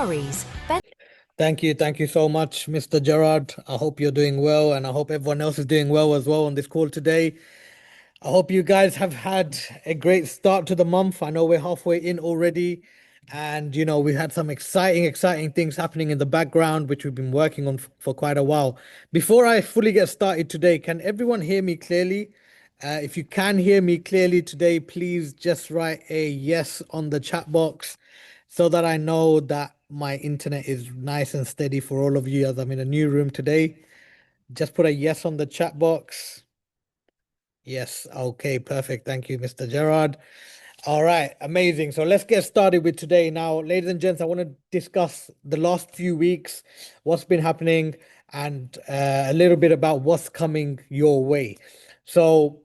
Qataris. Thank you. Thank you so much, Mr. Gerard. I hope you're doing well, and I hope everyone else is doing well as well on this call today. I hope you guys have had a great start to the month. I know we're halfway in already, and we had some exciting things happening in the background, which we've been working on for quite a while. Before I fully get started today, can everyone hear me clearly? If you can hear me clearly today, please just write a yes on the chat box so that I know that my internet is nice and steady for all of you as I'm in a new room today. Just put a yes on the chat box. Yes. Okay, perfect. Thank you, Mr. Gerard. All right, amazing. So let's get started with today. Now, ladies and gents, I want to discuss the last few weeks, what's been happening, and a little bit about what's coming your way. So,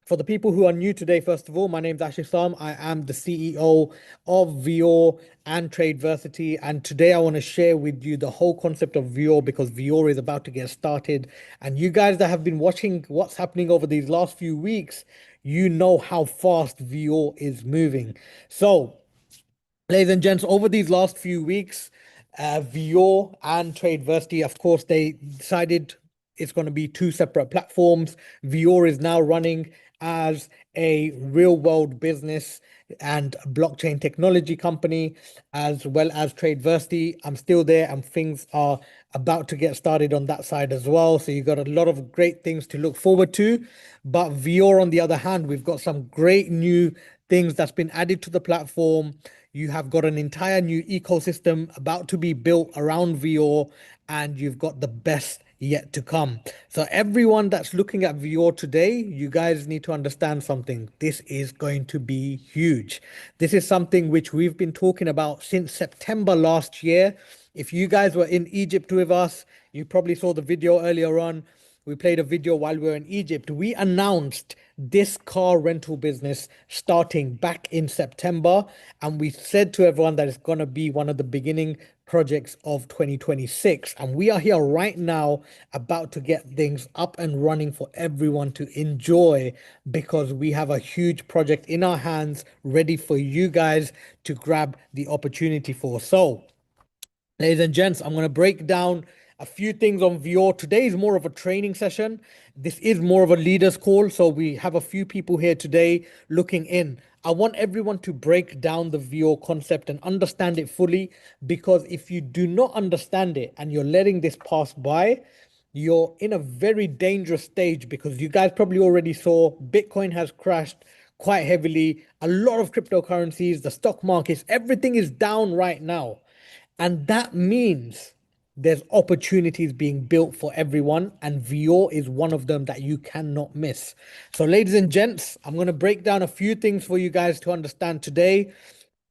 for the people who are new today, first of all, my name is Ashish Sam. I am the CEO of Vior and Tradeversity. And today I want to share with you the whole concept of Vior because Vior is about to get started. And you guys that have been watching what's happening over these last few weeks, you know how fast Vior is moving. So, ladies and gents, over these last few weeks, Vior and Tradeversity, of course, they decided it's going to be two separate platforms. Vior is now running as a real world business and blockchain technology company, as well as Tradeversity. I'm still there, and things are about to get started on that side as well. So you got a lot of great things to look forward to. But Vior, on the other hand, we've got some great new things that's been added to the platform. You have got an entire new ecosystem about to be built around Vior, and you've got the best yet to come. So everyone that's looking at Vior today, you guys need to understand something. This is going to be huge. This is something which we've been talking about since September last year. If you guys were in Egypt with us, you probably saw the video earlier on. We played a video while we were in Egypt. We announced this car rental business starting back in September, and we said to everyone that it's going to be one of the beginning projects of 2026. And we are here right now about to get things up and running for everyone to enjoy because we have a huge project in our hands ready for you guys to grab the opportunity for. So, ladies and gents, I'm going to break down a few things on Vior. Today is more of a training session. This is more of a leaders call. So we have a few people here today looking in. I want everyone to break down the Vior concept and understand it fully because if you do not understand it and you're letting this pass by, you're in a very dangerous stage because you guys probably already saw Bitcoin has crashed quite heavily. A lot of cryptocurrencies, the stock markets, everything is down right now. And that means there's opportunities being built for everyone, and Vior is one of them that you cannot miss. So, ladies and gents, I'm going to break down a few things for you guys to understand today.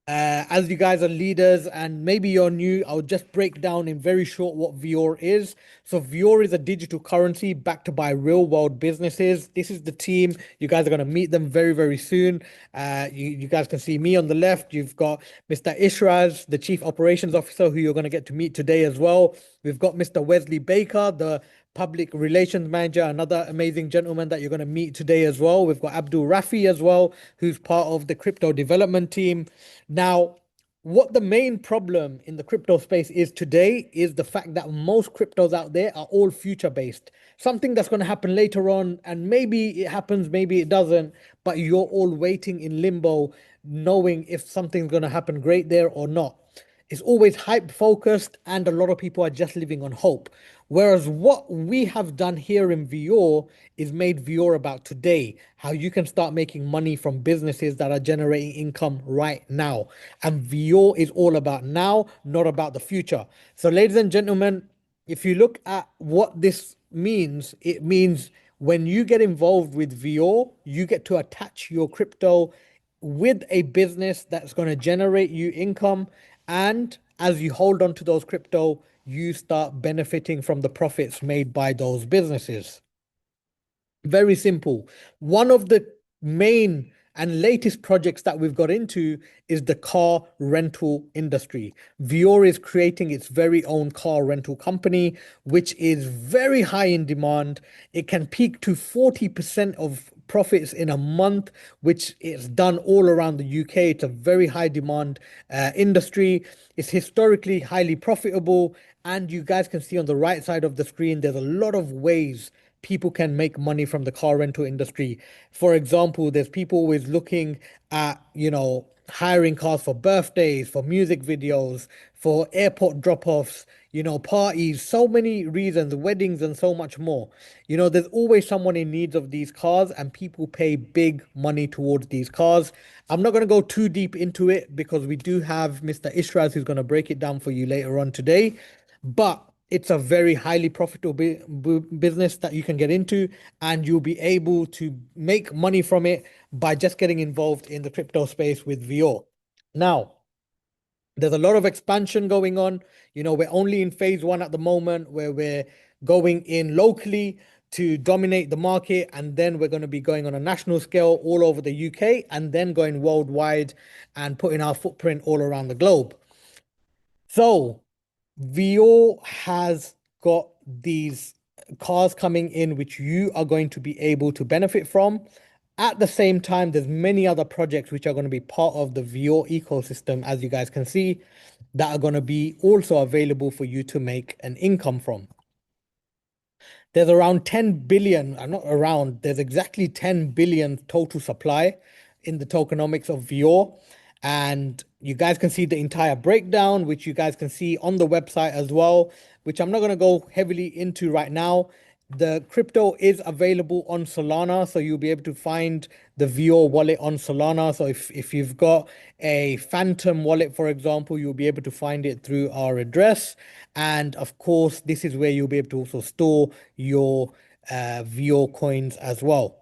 As you guys are leaders and maybe you're new, I'll just break down in very short what Vior is. So, Vior is a digital currency backed by real world businesses. This is the team. You guys are going to meet them very soon. You guys can see me on the left. You've got Mr. Ishraz, the Chief Operations Officer, who you're going to get to meet today as well. We've got Mr. Wesley Baker, the Public Relations Manager, another amazing gentleman that you're going to meet today as well. We've got Abdul Rafi as well, who's part of the crypto development team. Now, what the main problem in the crypto space is today is the fact that most cryptos out there are all future based. Something that's going to happen later on, and maybe it happens, maybe it doesn't, but you're all waiting in limbo, knowing if something's going to happen great there or not. It's always hype focused, and a lot of people are just living on hope. Whereas what we have done here in Vior is made Vior about today, how you can start making money from businesses that are generating income right now. And Vior is all about now, not about the future. So, ladies and gentlemen, if you look at what this means, it means when you get involved with Vior, you get to attach your crypto with a business that's going to generate you income. And as you hold on to those crypto, you start benefiting from the profits made by those businesses. Very simple. One of the main And latest projects that we've got into is the car rental industry. Vior is creating its very own car rental company, which is very high in demand. It can peak to 40% of profits in a month, which is done all around the UK. It's a very high demand industry. It's historically highly profitable. And you guys can see on the right side of the screen, there's a lot of ways people can make money from the car rental industry. For example, there's people always looking at, hiring cars for birthdays, for music videos, for airport drop-offs, parties, so many reasons, weddings, and so much more. There's always someone in need of these cars, and people pay big money towards these cars. I'm not going to go too deep into it because we do have Mr. Ishraz who's going to break it down for you later on today. But it's a very highly profitable business that you can get into, and you'll be able to make money from it by just getting involved in the crypto space with Vior. Now, there's a lot of expansion going on. We're only in phase one at the moment where we're going in locally to dominate the market, and then we're going to be going on a national scale all over the UK, and then going worldwide and putting our footprint all around the globe. So, Vio has got these cars coming in which you are going to be able to benefit from. At the same time, there's many other projects which are going to be part of the Vio ecosystem, as you guys can see, that are going to be also available for you to make an income from. There's around 10 billion, not around, there's exactly 10 billion total supply in the tokenomics of Vior. And you guys can see the entire breakdown, which you guys can see on the website as well, which I'm not going to go heavily into right now. The crypto is available on Solana, so you'll be able to find the Vior wallet on Solana. So if you've got a Phantom wallet, for example, you'll be able to find it through our address. And of course, this is where you'll be able to also store your Vior coins as well.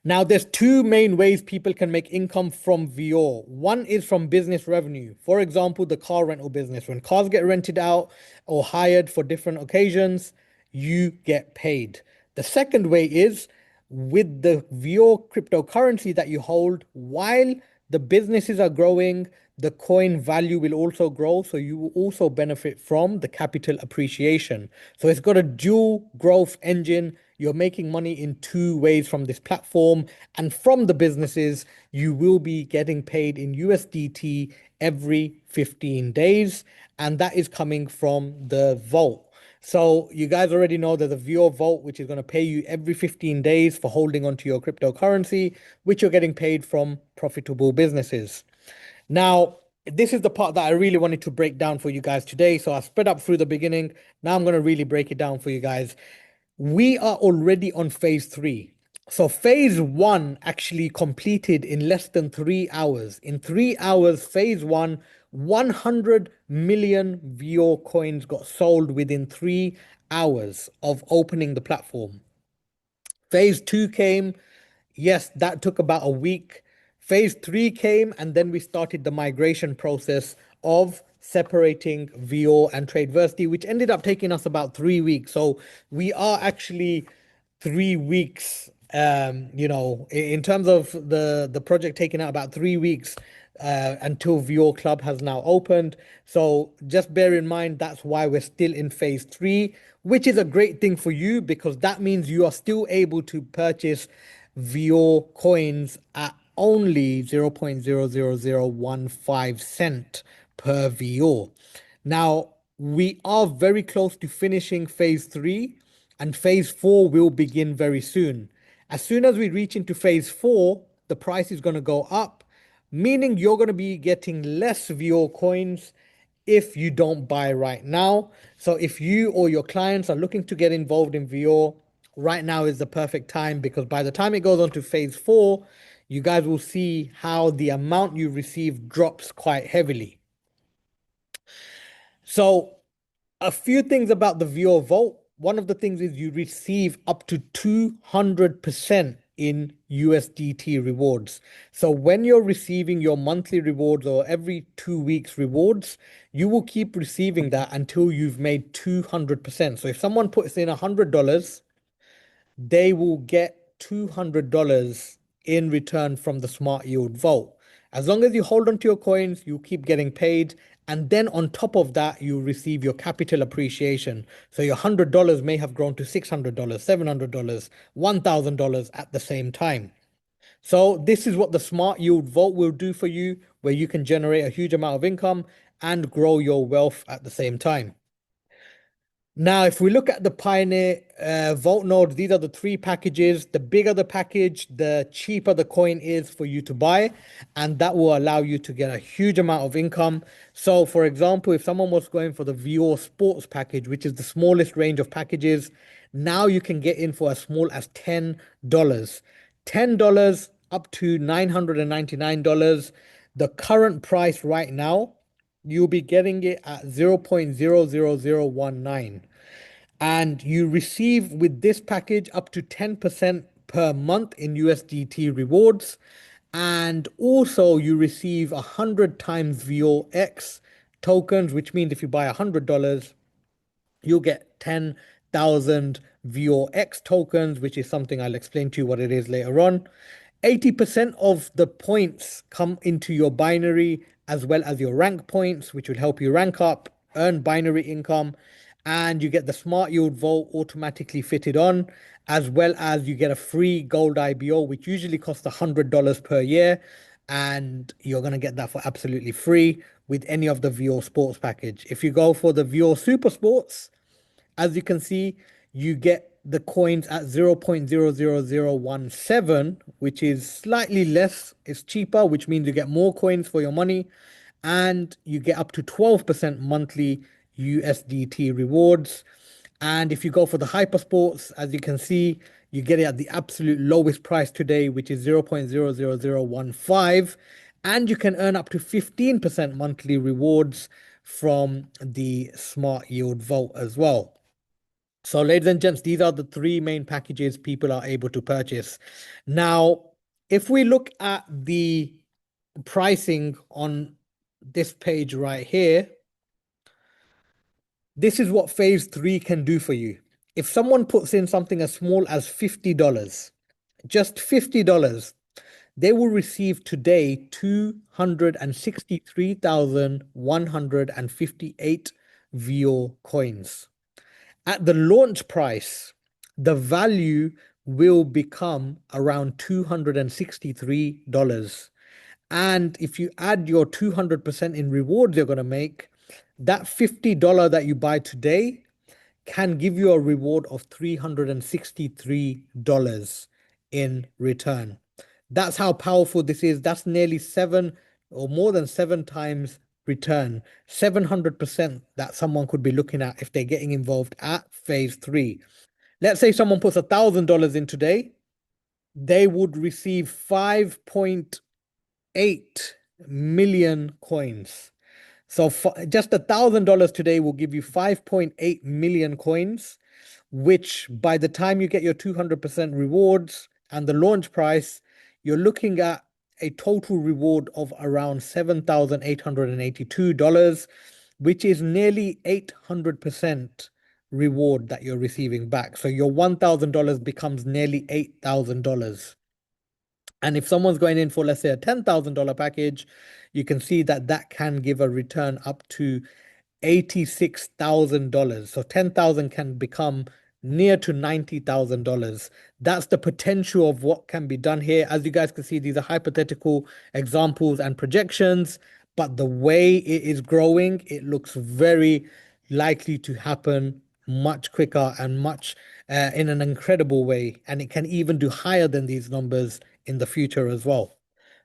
Now, there's two main ways people can make income from Vior. One is from business revenue. For example, the car rental business. When cars get rented out or hired for different occasions, you get paid. The second way is with the Vior cryptocurrency that you hold, while the businesses are growing, the coin value will also grow. So you will also benefit from the capital appreciation. So it's got a dual growth engine. You're making money in two ways from this platform. And from the businesses, you will be getting paid in USDT every 15 days. And that is coming from the vault. So you guys already know there's a Vior Vault, which is going to pay you every 15 days for holding onto your cryptocurrency, which you're getting paid from profitable businesses. Now, this is the part that I really wanted to break down for you guys today. So I sped up through the beginning. Now I'm going to really break it down for you guys. We are already on phase three. So phase one actually completed in less than 3 hours. In 3 hours, phase one, 100 million Vior coins got sold within 3 hours of opening the platform. Phase two came. Yes, that took about a week. Phase three came, and then we started the migration process of separating Vior and Tradeversity, which ended up taking us about 3 weeks. So we are actually 3 weeks, in terms of the project taking out about 3 weeks until Vior Club has now opened. So just bear in mind that's why we're still in phase three, which is a great thing for you because that means you are still able to purchase Vior coins at only 0.00015 cent per Vior. Now, we are very close to finishing phase three, and phase four will begin very soon. As soon as we reach into phase four, the price is going to go up, meaning you're going to be getting less Vior coins if you don't buy right now. So if you or your clients are looking to get involved in Vior, right now is the perfect time because by the time it goes on to phase four, you guys will see how the amount you receive drops quite heavily. So a few things about the Vior Vault. One of the things is you receive up to 200% in USDT rewards. So when you're receiving your monthly rewards or every 2 weeks rewards, you will keep receiving that until you've made 200%. So if someone puts in $100, they will get $200 in return from the smart yield vault. As long as you hold on to your coins, you keep getting paid. And then on top of that, you receive your capital appreciation. So your $100 may have grown to $600, $700, $1,000 at the same time. So this is what the smart yield vault will do for you, where you can generate a huge amount of income and grow your wealth at the same time. Now, if we look at the Pioneer Vault nodes, these are the three packages. The bigger the package, the cheaper the coin is for you to buy, and that will allow you to get a huge amount of income. So, for example, if someone was going for the Vior Sports package, which is the smallest range of packages, now you can get in for as small as $10. $10 up to $999. The current price right now, you'll be getting it at 0.00019, and you receive with this package up to 10% per month in USDT rewards. And also you receive 100 times VOX tokens, which means if you buy $100, you'll get 10,000 VOX tokens, which is something I'll explain to you what it is later on. 80% of the points come into your binary as well as your rank points, which will help you rank up, earn binary income, and you get the Smart Yield Vault automatically fitted on, as well as you get a free gold IBO, which usually costs $100 per year, and you're going to get that for absolutely free with any of the Vior Sports package. If you go for the Vior Super Sports, as you can see, you get the coins at 0.00017, which is slightly less. It's cheaper, which means you get more coins for your money, and you get up to 12% monthly USDT rewards. And if you go for the Hyper Sports, as you can see, you get it at the absolute lowest price today, which is 0.00015. And you can earn up to 15% monthly rewards from the Smart Yield Vault as well. So, ladies and gents, these are the three main packages people are able to purchase. Now, if we look at the pricing on this page right here, this is what phase three can do for you. If someone puts in something as small as $50, just $50, they will receive today 263,158 VO coins. At the launch price, the value will become around $263. And if you add your 200% in rewards you're going to make, that $50 that you buy today can give you a reward of $363 in return. That's how powerful this is. That's nearly seven or more than seven times return, 700% that someone could be looking at if they're getting involved at phase three. Let's say someone puts $1,000 in today, they would receive 5.8 million coins. So just $1,000 today will give you 5.8 million coins, which by the time you get your 200% rewards and the launch price, you're looking at a total reward of around $7,882, which is nearly 800% reward that you're receiving back. So your $1,000 becomes nearly $8,000. And if someone's going in for, let's say, a $10,000 package, you can see that that can give a return up to $86,000. So 10,000 can become near to $90,000. That's the potential of what can be done here. As you guys can see, these are hypothetical examples and projections, but the way it is growing, it looks very likely to happen much quicker and much in an incredible way. And it can even do higher than these numbers in the future as well.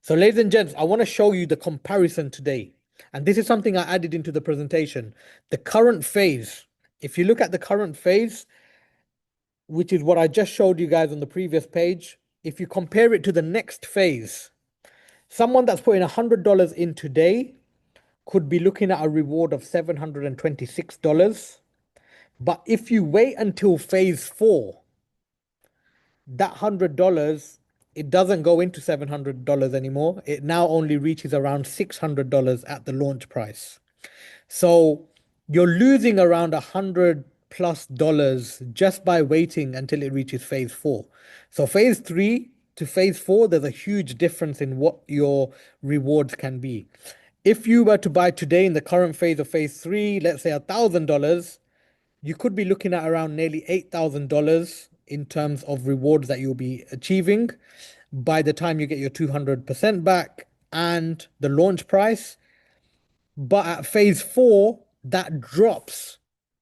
So, ladies and gents, I want to show you the comparison today. And this is something I added into the presentation. The current phase, if you look at the current phase, which is what I just showed you guys on the previous page, if you compare it to the next phase, someone that's putting $100 in today could be looking at a reward of $726. But if you wait until phase four, that $100, it doesn't go into $700 anymore. It now only reaches around $600 at the launch price. So you're losing around $100+ just by waiting until it reaches phase four. So phase three, to phase four, there's a huge difference in what your rewards can be. If you were to buy today in the current phase of phase three, let's say $1,000, you could be looking at around nearly $8,000 in terms of rewards that you'll be achieving by the time you get your 200% back and the launch price. But at phase four, that drops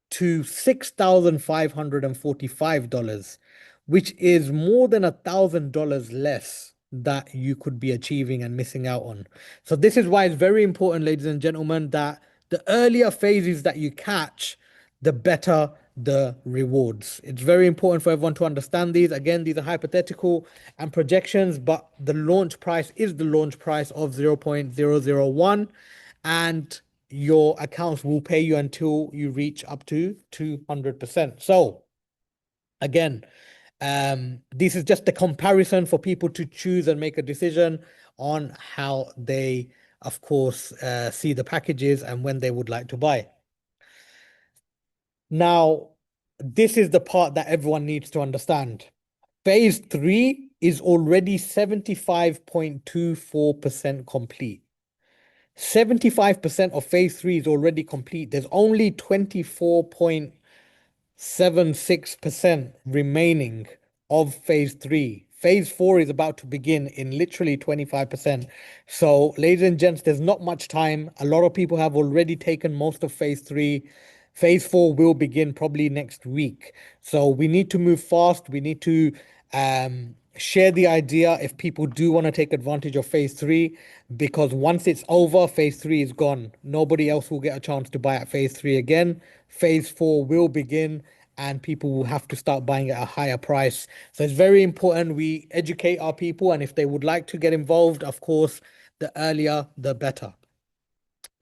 to $6,545, which is more than $1,000 less that you could be achieving and missing out on. So this is why it's very important, ladies and gentlemen, that the earlier phases that you catch, the better the rewards. It's very important for everyone to understand these. Again, these are hypothetical and projections, but the launch price is the launch price of 0.001, and your accounts will pay you until you reach up to 200%. So again, this is just a comparison for people to choose and make a decision on how they, of course, see the packages and when they would like to buy. Now, this is the part that everyone needs to understand. Phase three is already 75.24% complete. 75% of phase three is already complete. There's only 24.76% remaining of phase three. Phase four is about to begin in literally 25%. So, ladies and gents, there's not much time. A lot of people have already taken most of phase three. Phase four will begin probably next week. So, we need to move fast. We need to share the idea if people do want to take advantage of phase three, because once it's over, phase three is gone. Nobody else will get a chance to buy at phase three again. Phase four will begin and people will have to start buying at a higher price. So it's very important we educate our people. And if they would like to get involved, of course, the earlier, the better.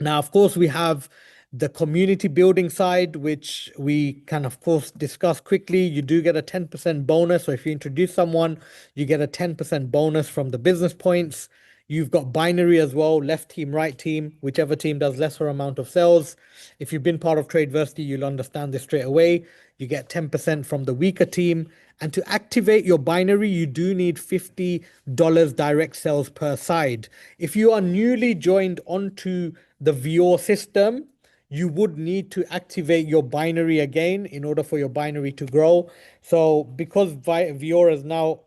Now, of course, we have the community building side, which we can, of course, discuss quickly. You do get a 10% bonus. So if you introduce someone, you get a 10% bonus from the business points. You've got binary as well, left team, right team, whichever team does lesser amount of sales. If you've been part of Tradeversity, you'll understand this straight away. You get 10% from the weaker team. And to activate your binary, you do need $50 direct sales per side. If you are newly joined onto the Vior system, you would need to activate your binary again in order for your binary to grow. So because Vior is now,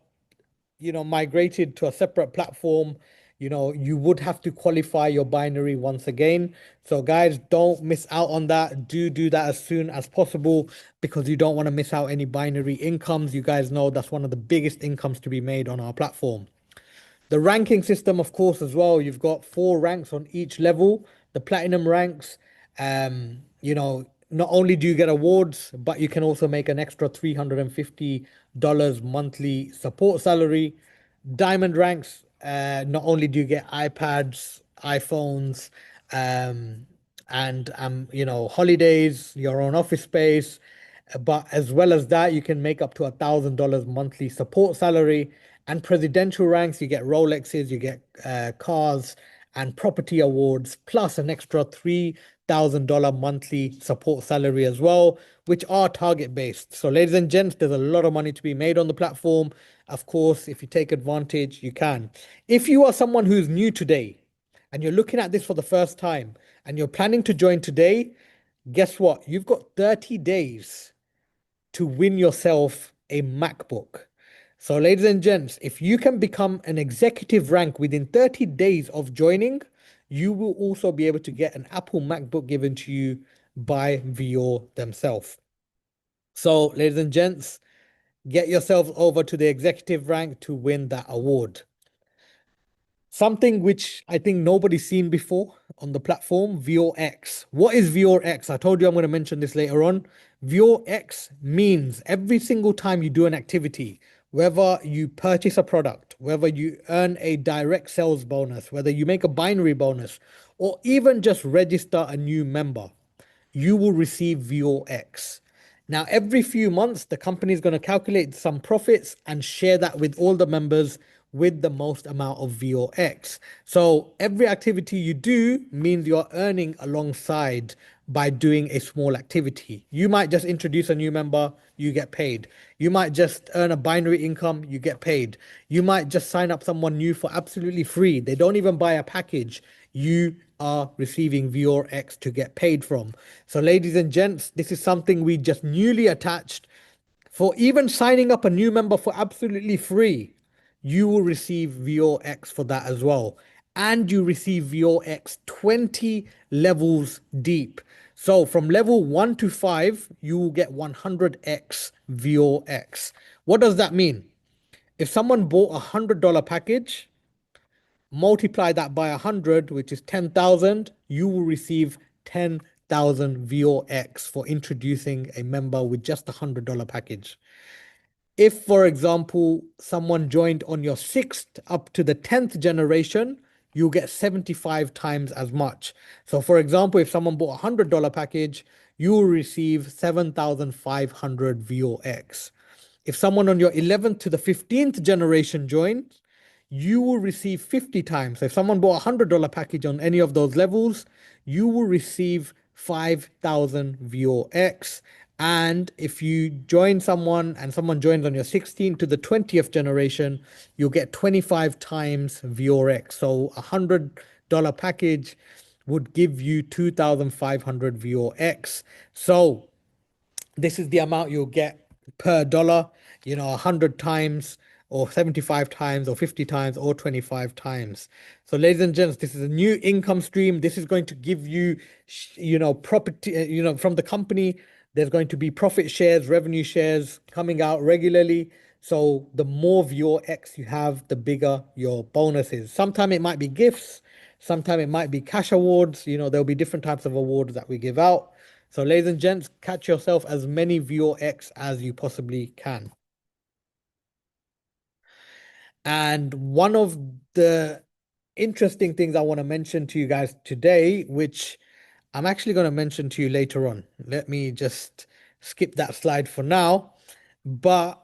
migrated to a separate platform, you would have to qualify your binary once again. So guys, don't miss out on that. Do that as soon as possible because you don't want to miss out any binary incomes. You guys know that's one of the biggest incomes to be made on our platform. The ranking system, of course, as well. You've got 4 ranks on each level. The platinum ranks, not only do you get awards, but you can also make an extra $350 monthly support salary. Diamond ranks, not only do you get iPads, iPhones, and holidays, your own office space, but as well as that, you can make up to $1,000 monthly support salary. And presidential ranks, you get Rolexes, you get cars and property awards, plus an extra $3,000 monthly support salary as well, which are target based. So, ladies and gents, there's a lot of money to be made on the platform. Of course, if you take advantage, you can. If you are someone who's new today and you're looking at this for the first time and you're planning to join today, guess what? You've got 30 days to win yourself a MacBook. So, ladies and gents, if you can become an executive rank within 30 days of joining, you will also be able to get an Apple MacBook given to you by Vior themselves. So, ladies and gents, get yourselves over to the executive rank to win that award. Something which I think nobody's seen before on the platform, Vior X. What is Vior X? I told you I'm going to mention this later on. Vior X means every single time you do an activity, whether you purchase a product, whether you earn a direct sales bonus, whether you make a binary bonus, or even just register a new member, you will receive Vior X. Now, every few months, the company is going to calculate some profits and share that with all the members with the most amount of Vior X. So every activity you do means you're earning alongside by doing a small activity. You might just introduce a new member, you get paid. You might just earn a binary income, you get paid. You might just sign up someone new for absolutely free. They don't even buy a package. You are receiving Vior X to get paid from. So, ladies and gents, this is something we just newly attached. For even signing up a new member for absolutely free, you will receive VO X for that as well. And you receive VO X 20 levels deep. So from level 1 to 5, you will get 100x VO X. What does that mean? If someone bought a $100 package, multiply that by 100, which is 10,000, you will receive 10,000 VO X for introducing a member with just a $100 package. If, for example, someone joined on your sixth up to the 10th generation, you'll get 75 times as much. So, for example, if someone bought a $100 package, you will receive 7,500 VOX. If someone on your 11th to the 15th generation joined, you will receive 50 times. So if someone bought a $100 package on any of those levels, you will receive 5,000 VOX. And if you join someone and someone joins on your 16th to the 20th generation, you'll get 25 times VOX. So a $100 package would give you 2,500 VOX. So this is the amount you'll get per dollar, 100 times or 75 times or 50 times or 25 times. So, ladies and gents, this is a new income stream. This is going to give you, property, from the company. There's going to be profit shares, revenue shares coming out regularly. So, the more of your X you have, the bigger your bonus is. Sometimes it might be gifts, sometimes it might be cash awards. There'll be different types of awards that we give out. So, ladies and gents, catch yourself as many VOX as you possibly can. And one of the interesting things I want to mention to you guys today, which I'm actually going to mention to you later on. Let me just skip that slide for now. But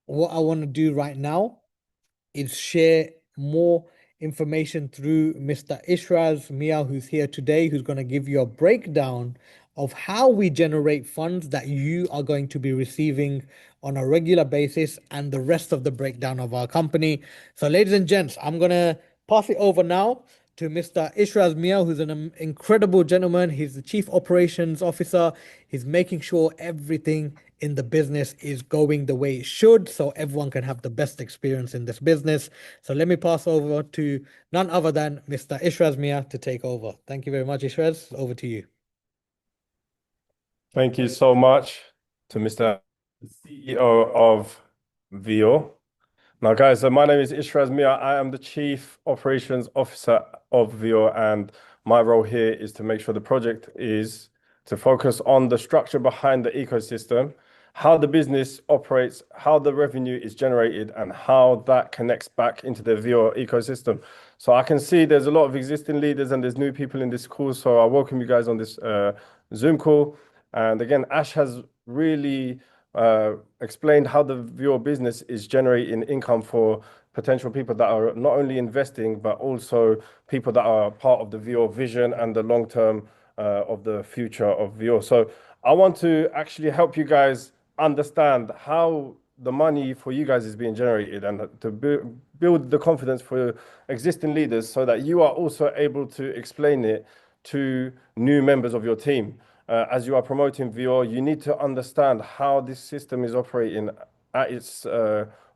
what I want to do right now is share more information through Mr. Ishraz Mia, who's here today, who's going to give you a breakdown of how we generate funds that you are going to be receiving on a regular basis and the rest of the breakdown of our company. So, ladies and gents, I'm going to pass it over now to Mr. Ishraz Mia, who's an incredible gentleman. He's the Chief Operations Officer. He's making sure everything in the business is going the way it should so everyone can have the best experience in this business. So let me pass over to none other than Mr. Ishraz Mia to take over. Thank you very much, Ishraz. Over to you. Thank you so much to Mr. CEO of Vior. Now, guys, my name is Ishraz Mia. I am the Chief Operations Officer of Vior, and my role here is to make sure the project is to focus on the structure behind the ecosystem, how the business operates, how the revenue is generated, and how that connects back into the Vior ecosystem. So I can see there's a lot of existing leaders and there's new people in this call. So I welcome you guys on this Zoom call. And again, Ash has really explained how the Vior business is generating income for potential people that are not only investing, but also people that are part of the Vior vision and the long term of the future of Vior. So I want to actually help you guys understand how the money for you guys is being generated and to build the confidence for existing leaders so that you are also able to explain it to new members of your team. As you are promoting Vior, you need to understand how this system is operating at its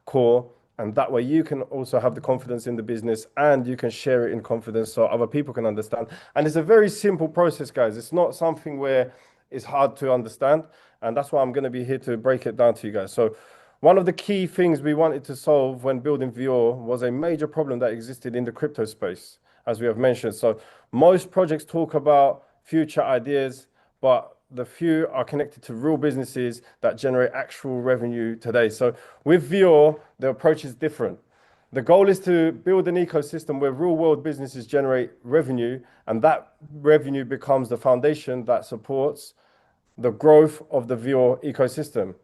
core, and that way you can also have the confidence in the business and you can share it in confidence so other people can understand. And it's a very simple process, guys. It's not something where it's hard to understand, and that's why I'm going to be here to break it down to you guys. So one of the key things we wanted to solve when building Vior was a major problem that existed in the crypto space, as we have mentioned. So most projects talk about future ideas, but the few are connected to real businesses that generate actual revenue today. So with Vior, the approach is different. The goal is to build an ecosystem where real world businesses generate revenue, and that revenue becomes the foundation that supports the growth of the Vior ecosystem.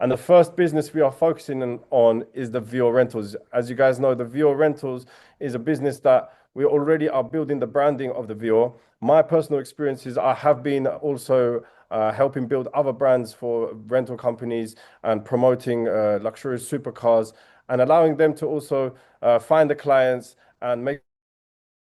And the first business we are focusing on is the Vior Rentals. As you guys know, the Vior Rentals is a business that we already are building the branding of the Vior. My personal experiences, I have been also helping build other brands for rental companies and promoting luxurious supercars and allowing them to also find the clients and make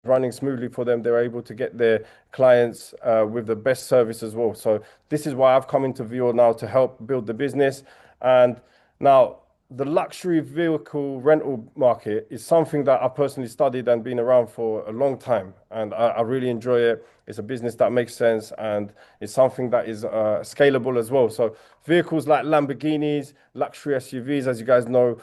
running smoothly for them. They're able to get their clients with the best service as well. So this is why I've come into Vior now to help build the business. And now the luxury vehicle rental market is something that I personally studied and been around for a long time. And I really enjoy it. It's a business that makes sense and it's something that is scalable as well. So vehicles like Lamborghinis, luxury SUVs, as you guys know,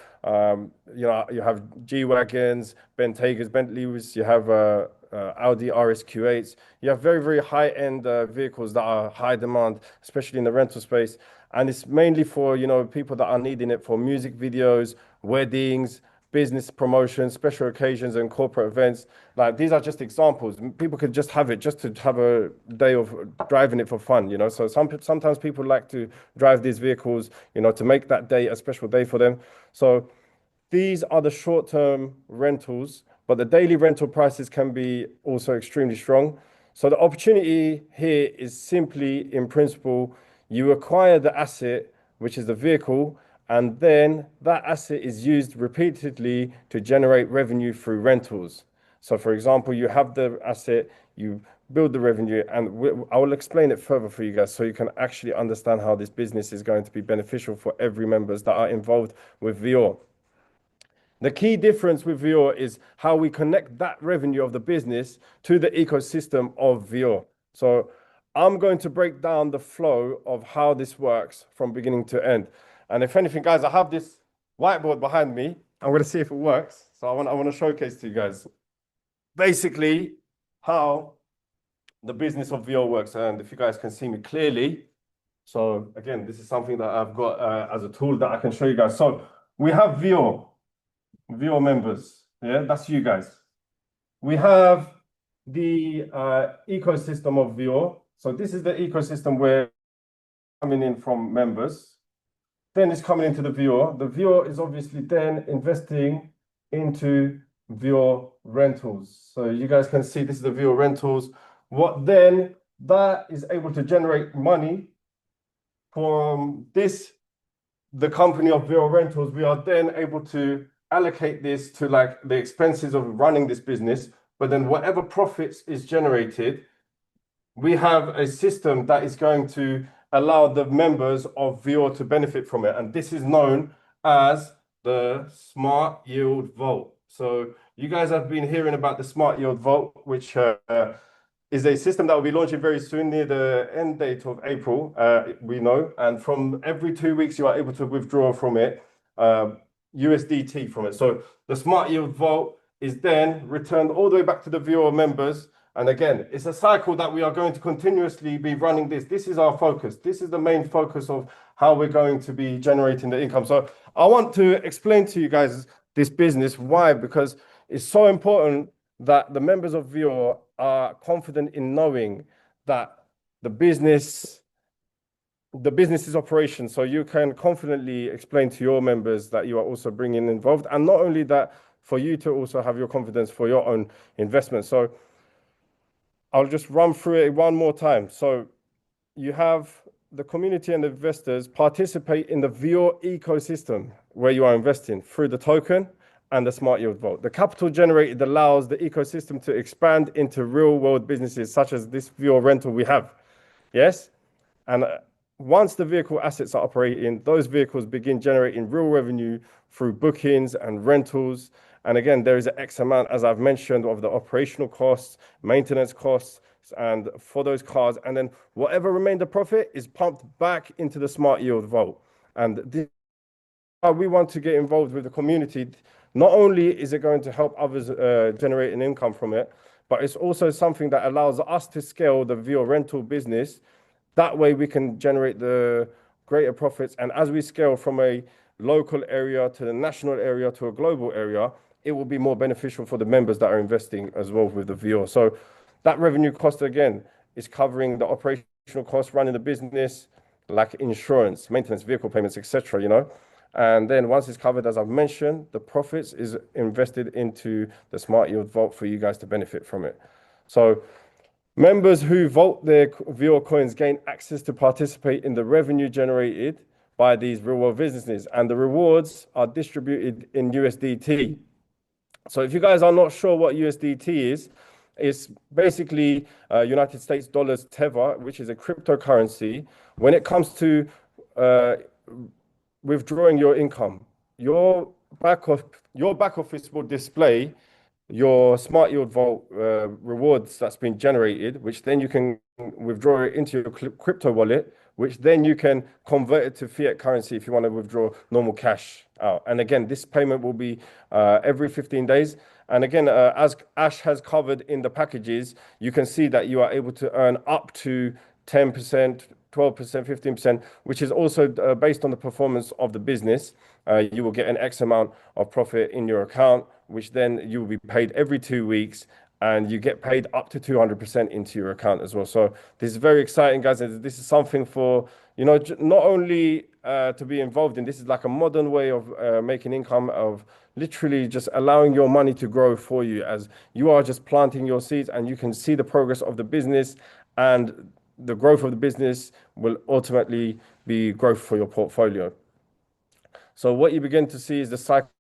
you have G-Wagons, Bentley's, you have Audi RSQ8s. You have very, very high-end vehicles that are high demand, especially in the rental space. And it's mainly for, people that are needing it for music videos, weddings, business promotions, special occasions, and corporate events. Like these are just examples. People could just have it just to have a day of driving it for fun, So sometimes people like to drive these vehicles, to make that day a special day for them. So these are the short-term rentals, but the daily rental prices can be also extremely strong. So the opportunity here is simply, in principle, you acquire the asset, which is the vehicle, and then that asset is used repeatedly to generate revenue through rentals. So for example, you have the asset, you build the revenue, and I will explain it further for you guys so you can actually understand how this business is going to be beneficial for every members that are involved with Vior. The key difference with Vior is how we connect that revenue of the business to the ecosystem of Vior. So I'm going to break down the flow of how this works from beginning to end. And if anything, guys, I have this whiteboard behind me. I'm going to see if it works. So I want to showcase to you guys basically how the business of Vior works. And if you guys can see me clearly. So again, this is something that I've got as a tool that I can show you guys. So we have Vior members. Yeah, that's you guys. We have the ecosystem of Vior. So this is the ecosystem where coming in from members. Then it's coming into the Vior. The Vior is obviously then investing into Vior rentals. So you guys can see this is the Vior rentals. What then that is able to generate money from this, the company of Vior rentals. We are then able to allocate this to like the expenses of running this business, but then whatever profits is generated, we have a system that is going to allow the members of Vior to benefit from it. And this is known as the Smart Yield Vault. So you guys have been hearing about the Smart Yield Vault, which is a system that will be launching very soon near the end date of April, we know. And from every 2 weeks, you are able to withdraw from it. USDT from it. So the Smart Yield Vault is then returned all the way back to the Vior members. And again, it's a cycle that we are going to continuously be running this. This is our focus. This is the main focus of how we're going to be generating the income. So I want to explain to you guys this business. Why? Because it's so important that the members of Vior are confident in knowing that the business is operation, so you can confidently explain to your members that you are also bringing involved, and not only that, for you to also have your confidence for your own investment. So I'll just run through it one more time. So you have the community and investors participate in the Vior ecosystem where you are investing through the token and the Smart Yield Vault. The capital generated allows the ecosystem to expand into real world businesses such as this Vior rental we have. Yes? And once the vehicle assets are operating, those vehicles begin generating real revenue through bookings and rentals. And again, there is an X amount, as I've mentioned, of the operational costs, maintenance costs, and for those cars. And then whatever remainder profit is pumped back into the Smart Yield Vault. And this we want to get involved with the community. Not only is it going to help others generate an income from it, but it's also something that allows us to scale the Vior rental business. That way we can generate the greater profits. And as we scale from a local area to the national area to a global area, it will be more beneficial for the members that are investing as well with the Vior. So that revenue cost, again, is covering the operational costs running the business, like insurance, maintenance, vehicle payments, etc., And then once it's covered, as I've mentioned, the profits is invested into the Smart Yield Vault for you guys to benefit from it. So members who vault their Vior coins gain access to participate in the revenue generated by these real world businesses, and the rewards are distributed in USDT. So if you guys are not sure what USDT is, it's basically United States dollars tether, which is a cryptocurrency. When it comes to uh, withdrawing your income, your back office will display your Smart Yield Vault rewards that's been generated, which then you can withdraw it into your crypto wallet, which then you can convert it to fiat currency if you want to withdraw normal cash out. And again, this payment will be every 15 days. And again, as Ash has covered in the packages, you can see that you are able to earn up to 10%, 12%, 15%, which is also based on the performance of the business. You will get an X amount of profit in your account, which then you will be paid every 2 weeks, and you get paid up to 200% into your account as well. So this is very exciting, guys. And this is something for, not only to be involved in. This is like a modern way of making income, of literally just allowing your money to grow for you, as you are just planting your seeds and you can see the progress of the business, and the growth of the business will ultimately be growth for your portfolio. So what you begin to see is the cycle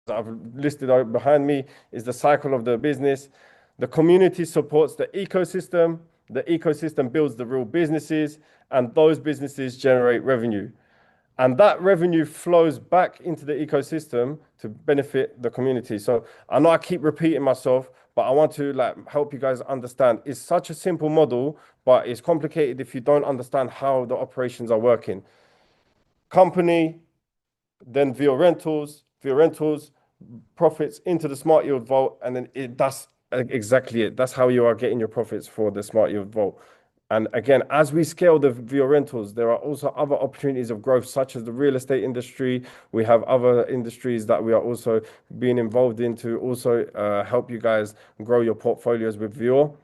that I've listed out behind me is the cycle of the business. The community supports the ecosystem builds the real businesses, and those businesses generate revenue. And that revenue flows back into the ecosystem to benefit the community. So I know I keep repeating myself, but I want to help you guys understand. It's such a simple model, but it's complicated if you don't understand how the operations are working. Company, then Vior Rentals, profits into the Smart Yield Vault, and then that's exactly it. That's how you are getting your profits for the Smart Yield Vault. And again, as we scale the Vior Rentals, there are also other opportunities of growth, such as the real estate industry. We have other industries that we are also being involved in to also help you guys grow your portfolios with Vior.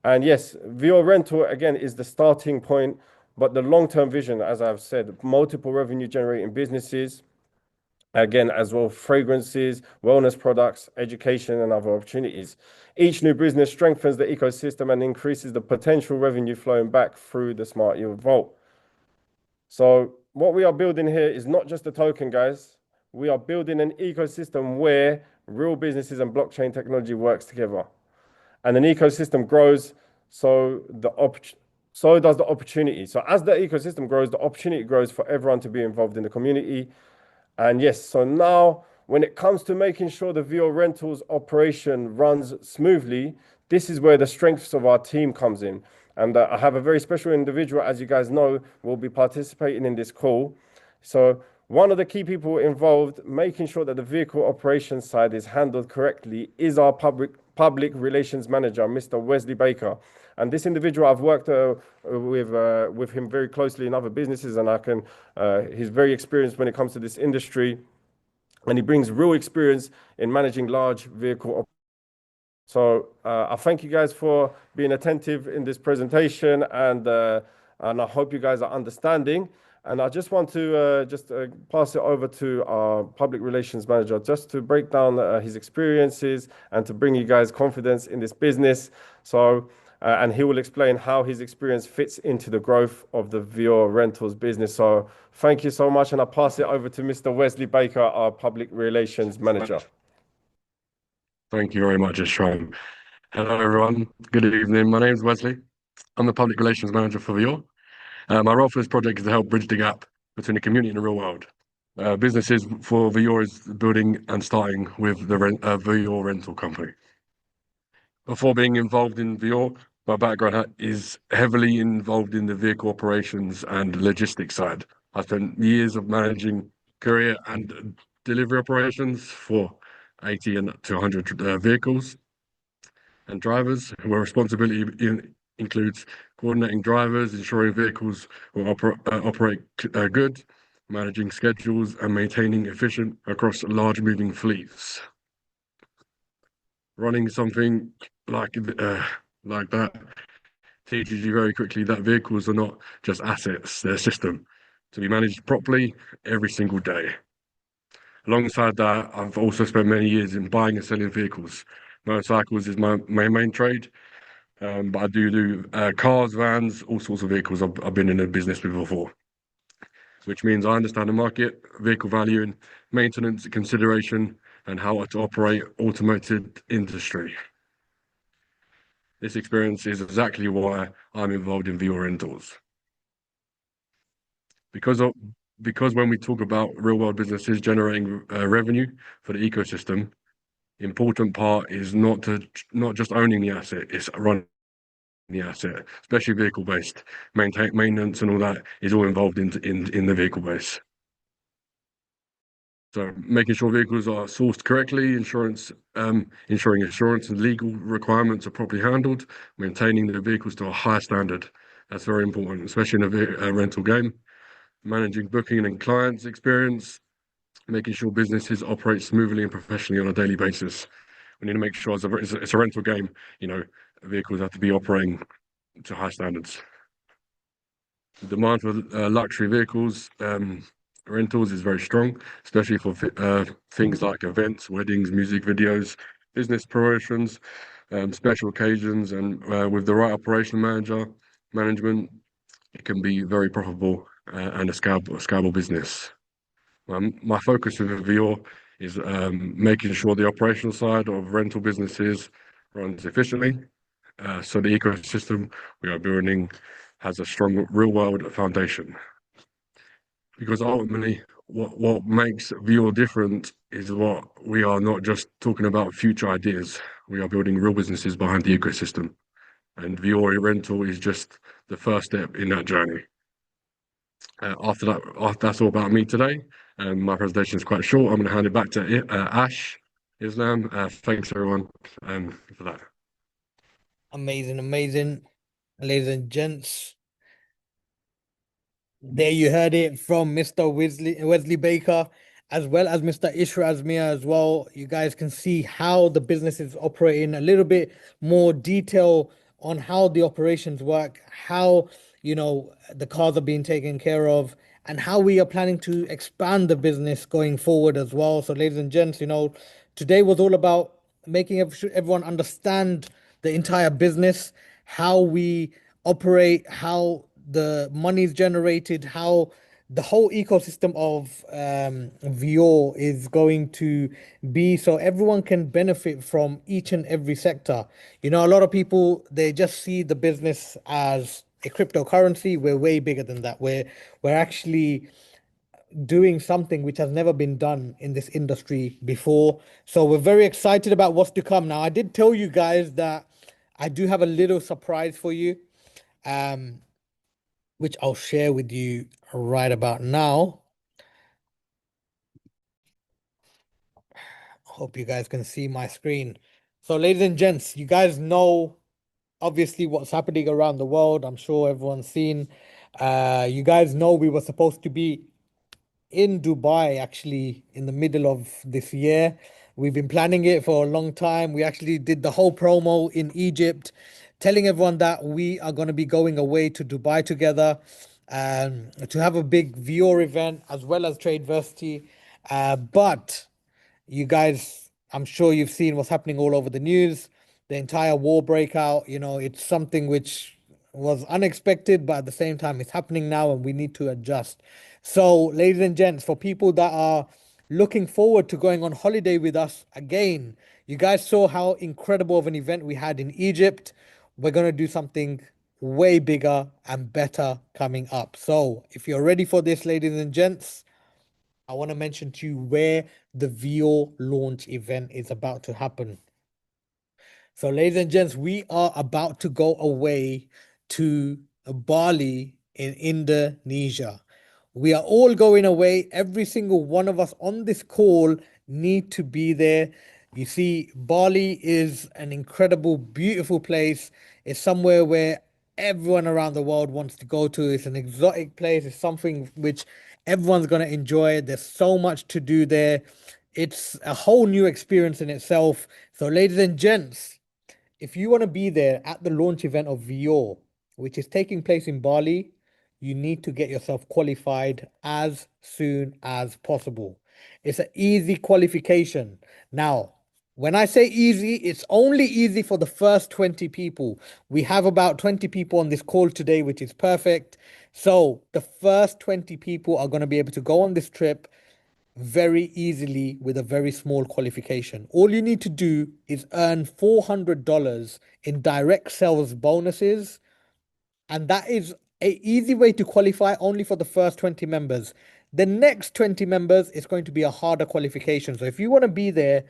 And yes, Vior Rental, again, is the starting point, but the long-term vision, as I've said, multiple revenue generating businesses, again, as well, fragrances, wellness products, education, and other opportunities. Each new business strengthens the ecosystem and increases the potential revenue flowing back through the Smart Yield Vault. So what we are building here is not just a token, guys. We are building an ecosystem where real businesses and blockchain technology works together. And an ecosystem grows, so does the opportunity. So as the ecosystem grows, the opportunity grows for everyone to be involved in the community. And yes, so now when it comes to making sure the Vior Rentals operation runs smoothly, this is where the strengths of our team comes in. And I have a very special individual, as you guys know, will be participating in this call. So one of the key people involved, making sure that the vehicle operations side is handled correctly, is our public relations manager, Mr. Wesley Baker. And this individual, I've worked with him very closely in other businesses, and he's very experienced when it comes to this industry, and he brings real experience in managing large vehicle. So I thank you guys for being attentive in this presentation, and I hope you guys are understanding. And I just want to pass it over to our public relations manager, just to break down his experiences and to bring you guys confidence in this business. So, and he will explain how his experience fits into the growth of the Vior Rentals business. So thank you so much. And I'll pass it over to Mr. Wesley Baker, our public relations manager. Thank you very much, Ishram. Hello, everyone. Good evening. My name is Wesley. I'm the public relations manager for Vior. My role for this project is to help bridge the gap between the community and the real world. Businesses for Vior is building and starting with the Vior rental company. Before being involved in Vior, my background is heavily involved in the vehicle operations and logistics side. I spent years of managing courier and delivery operations for 80 and to 100 vehicles and drivers, where responsibility includes coordinating drivers, ensuring vehicles will operate good, managing schedules, and maintaining efficient across large moving fleets. Running something like that teaches you very quickly that vehicles are not just assets, they're a system. to be managed properly every single day. Alongside that, I've also spent many years in buying and selling vehicles. Motorcycles is my main trade, but I do cars, vans, all sorts of vehicles I've been in a business with before, which means I understand the market, vehicle valuing, maintenance consideration, and how to operate automated industry. This experience is exactly why I'm involved in Vior Rentals. Because of because when we talk about real world businesses generating revenue for the ecosystem, important part is not just owning the asset, it's running the asset, especially vehicle based. Maintenance and all that is all involved in the vehicle base. So making sure vehicles are sourced correctly, ensuring insurance and legal requirements are properly handled, maintaining the vehicles to a high standard. That's very important, especially in a rental game. Managing booking and clients experience, making sure businesses operate smoothly and professionally on a daily basis. We need to make sure it's a rental game, vehicles have to be operating to high standards. The demand for luxury vehicles rentals is very strong, especially for things like events, weddings, music videos, business promotions, special occasions, and with the right operational management, it can be very profitable and a scalable business. My focus with Vior is making sure the operational side of rental businesses runs efficiently, so the ecosystem we are building has a strong real-world foundation. Because ultimately, what makes Vior different is what we are not just talking about future ideas. We are building real businesses behind the ecosystem, and Vior Rental is just the first step in that journey. That's all about me today. My presentation is quite short. I'm going to hand it back to Ash Islam. Thanks everyone for that. Amazing, amazing, ladies and gents. There you heard it from Mr. Wesley Baker, as well as Mr. Ishra Azmir as well. You guys can see how the business is operating, a little bit more detail on how the operations work, how the cars are being taken care of, and how we are planning to expand the business going forward as well. So, ladies and gents, today was all about making everyone understand the entire business, how we operate, how the money is generated, how the whole ecosystem of Vior is going to be, so everyone can benefit from each and every sector. A lot of people, they just see the business as a cryptocurrency. We're way bigger than that. We're actually doing something which has never been done in this industry before. So we're very excited about what's to come. Now, I did tell you guys that I do have a little surprise for you, which I'll share with you right about now. Hope you guys can see my screen. So, ladies and gents, you guys know obviously what's happening around the world. I'm sure everyone's seen. You guys know we were supposed to be in Dubai actually in the middle of this year. We've been planning it for a long time. We actually did the whole promo in Egypt, telling everyone that we are going to be going away to Dubai together to have a big Vior event as well as Tradeversity. But you guys, I'm sure you've seen what's happening all over the news. The entire war breakout, it's something which was unexpected, but at the same time, it's happening now and we need to adjust. So, ladies and gents, for people that are looking forward to going on holiday with us again, you guys saw how incredible of an event we had in Egypt. We're going to do something way bigger and better coming up. So, if you're ready for this, ladies and gents, I want to mention to you where the Vior launch event is about to happen. So, ladies and gents, we are about to go away to Bali in Indonesia. We are all going away. Every single one of us on this call need to be there. You see, Bali is an incredible, beautiful place. It's somewhere where everyone around the world wants to go to. It's an exotic place. It's something which everyone's going to enjoy. There's so much to do there. It's a whole new experience in itself. So, ladies and gents, if you want to be there at the launch event of Vior, which is taking place in Bali, you need to get yourself qualified as soon as possible. It's an easy qualification. Now, when I say easy, it's only easy for the first 20 people. We have about 20 people on this call today, which is perfect. So the first 20 people are going to be able to go on this trip very easily with a very small qualification. All you need to do is earn $400 in direct sales bonuses, and that is a easy way to qualify only for the first 20 members. The next 20 members is going to be a harder qualification. So if you want to be there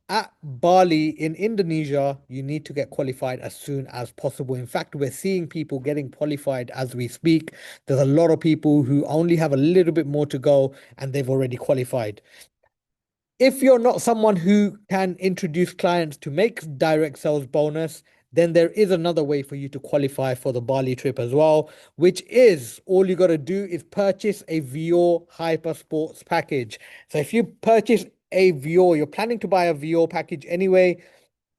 at Bali in Indonesia, you need to get qualified as soon as possible. In fact, we're seeing people getting qualified as we speak. There's a lot of people who only have a little bit more to go and they've already qualified. If you're not someone who can introduce clients to make direct sales bonus, then there is another way for you to qualify for the Bali trip as well, which is all you got to do is purchase a Vior Hyper Sports package. So if you purchase a Vior, you're planning to buy a Vior package anyway,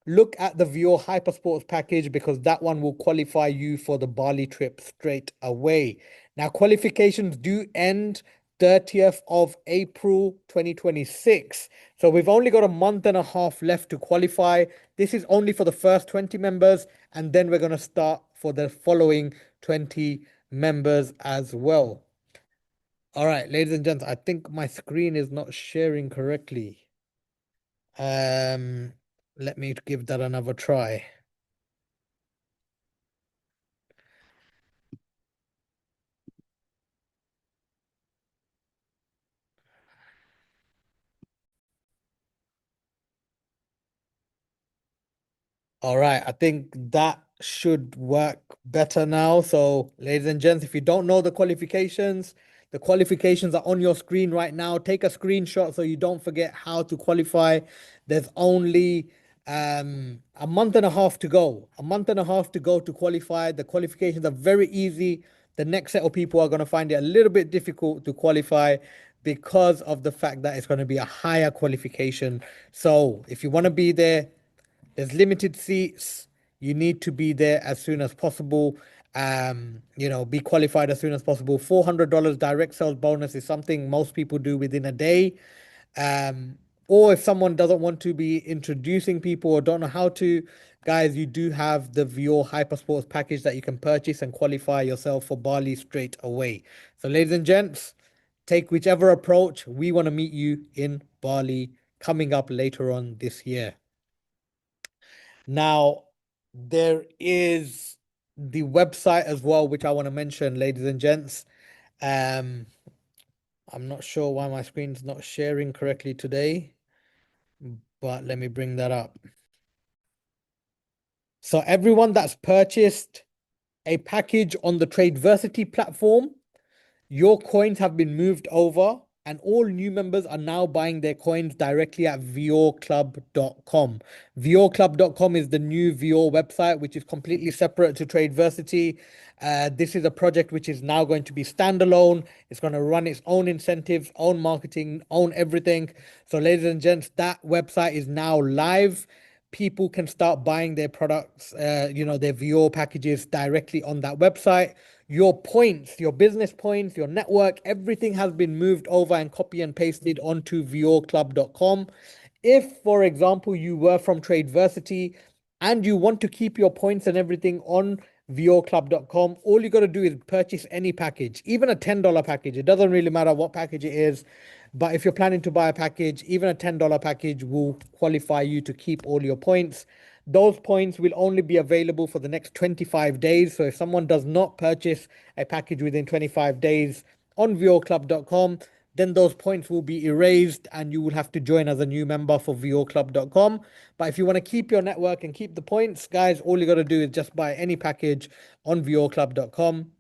look at the Vior Hyper Sports package because that one will qualify you for the Bali trip straight away. Now, qualifications do end 30th of April 2026. So we've only got a month and a half left to qualify. This is only for the first 20 members, and then we're going to start for the following 20 members as well. All right, ladies and gents, I think my screen is not sharing correctly. Let me give that another try. All right, I think that should work better now. So, ladies and gents, if you don't know the qualifications are on your screen right now. Take a screenshot so you don't forget how to qualify. There's only a month and a half to go. A month and a half to go to qualify. The qualifications are very easy. The next set of people are going to find it a little bit difficult to qualify because of the fact that it's going to be a higher qualification. So, if you want to be there, there's limited seats. You need to be there as soon as possible. Be qualified as soon as possible. $400 direct sales bonus is something most people do within a day. Or if someone doesn't want to be introducing people or don't know how to, guys, you do have the Vior Hypersports package that you can purchase and qualify yourself for Bali straight away. So, ladies and gents, take whichever approach. We want to meet you in Bali coming up later on this year. Now, there is the website as well, which I want to mention, ladies and gents. I'm not sure why my screen's not sharing correctly today, but let me bring that up. So everyone that's purchased a package on the Tradeversity platform, your coins have been moved over, and all new members are now buying their coins directly at viorclub.com. Viorclub.com is the new Vior website, which is completely separate to Tradeversity. This is a project which is now going to be standalone. It's going to run its own incentives, own marketing, own everything. So, ladies and gents, that website is now live. People can start buying their products, their Vior packages directly on that website. Your points, your business points, your network, everything has been moved over and copy and pasted onto viorclub.com. If, for example, you were from Tradeversity and you want to keep your points and everything on viorclub.com, all you got to do is purchase any package, even a $10 package. It doesn't really matter what package it is. But if you're planning to buy a package, even a $10 package will qualify you to keep all your points. Those points will only be available for the next 25 days. So if someone does not purchase a package within 25 days on viorclub.com, then those points will be erased and you will have to join as a new member for viorclub.com. But if you want to keep your network and keep the points, guys, all you got to do is just buy any package on viorclub.com.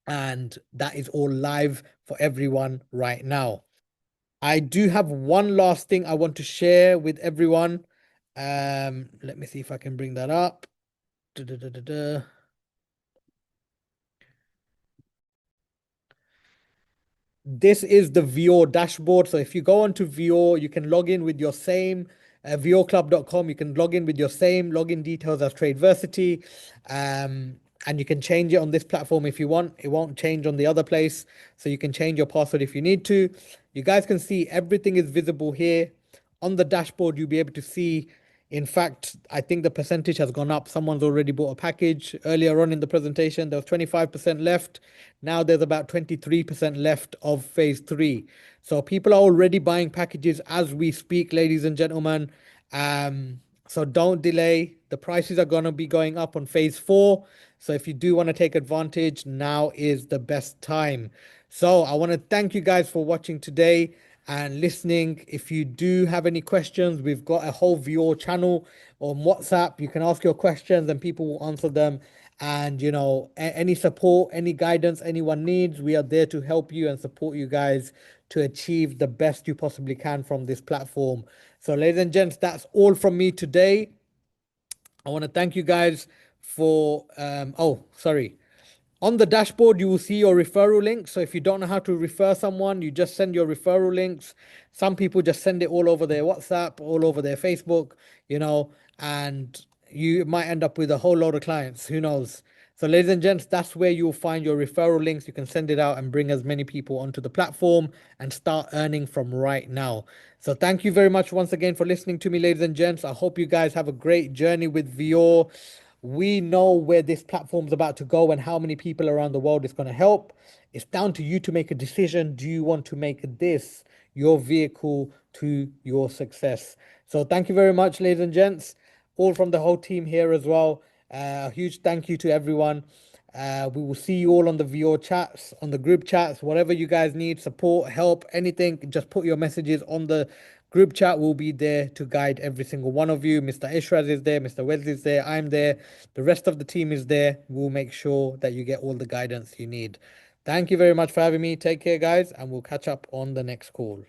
And that is all live for everyone right now. I do have one last thing I want to share with everyone. Let me see if I can bring that up. This is the Vior dashboard. So if you go onto Vior, you can log in with your same viorclub.com. You can log in with your same login details as Tradeversity. and you can change it on this platform if you want. It won't change on the other place, so you can change your password if you need to. You guys can see everything is visible here on the dashboard. You'll be able to see, in fact, I think the percentage has gone up. Someone's already bought a package. Earlier on in the presentation there was 25% left. Now there's about 23% left of phase 3. So people are already buying packages as we speak, ladies and gentlemen. So don't delay. The prices are going to be going up on phase 4. So if you do want to take advantage, now is the best time. So I want to thank you guys for watching today and listening. If you do have any questions, we've got a whole Vior channel on WhatsApp. You can ask your questions and people will answer them. And any support, any guidance anyone needs, we are there to help you and support you guys to achieve the best you possibly can from this platform. So ladies and gents, that's all from me today. I want to thank you guys for on the dashboard, you will see your referral links. So if you don't know how to refer someone, you just send your referral links. Some people just send it all over their WhatsApp, all over their Facebook, and you might end up with a whole load of clients. Who knows? So, ladies and gents, that's where you'll find your referral links. You can send it out and bring as many people onto the platform and start earning from right now. So, thank you very much once again for listening to me, ladies and gents. I hope you guys have a great journey with Vior. We know where this platform's about to go and how many people around the world it's going to help. It's down to you to make a decision. Do you want to make this your vehicle to your success? So thank you very much, ladies and gents, all from the whole team here as well. A huge thank you to everyone. We will see you all on the Vior chats, on the group chats, whatever you guys need, support, help, anything, just put your messages on the group chat. Will be there to guide every single one of you. Mr. Ishraz is there, Mr. Wesley is there, I'm there, the rest of the team is there. We'll make sure that you get all the guidance you need. Thank you very much for having me. Take care, guys, and we'll catch up on the next call.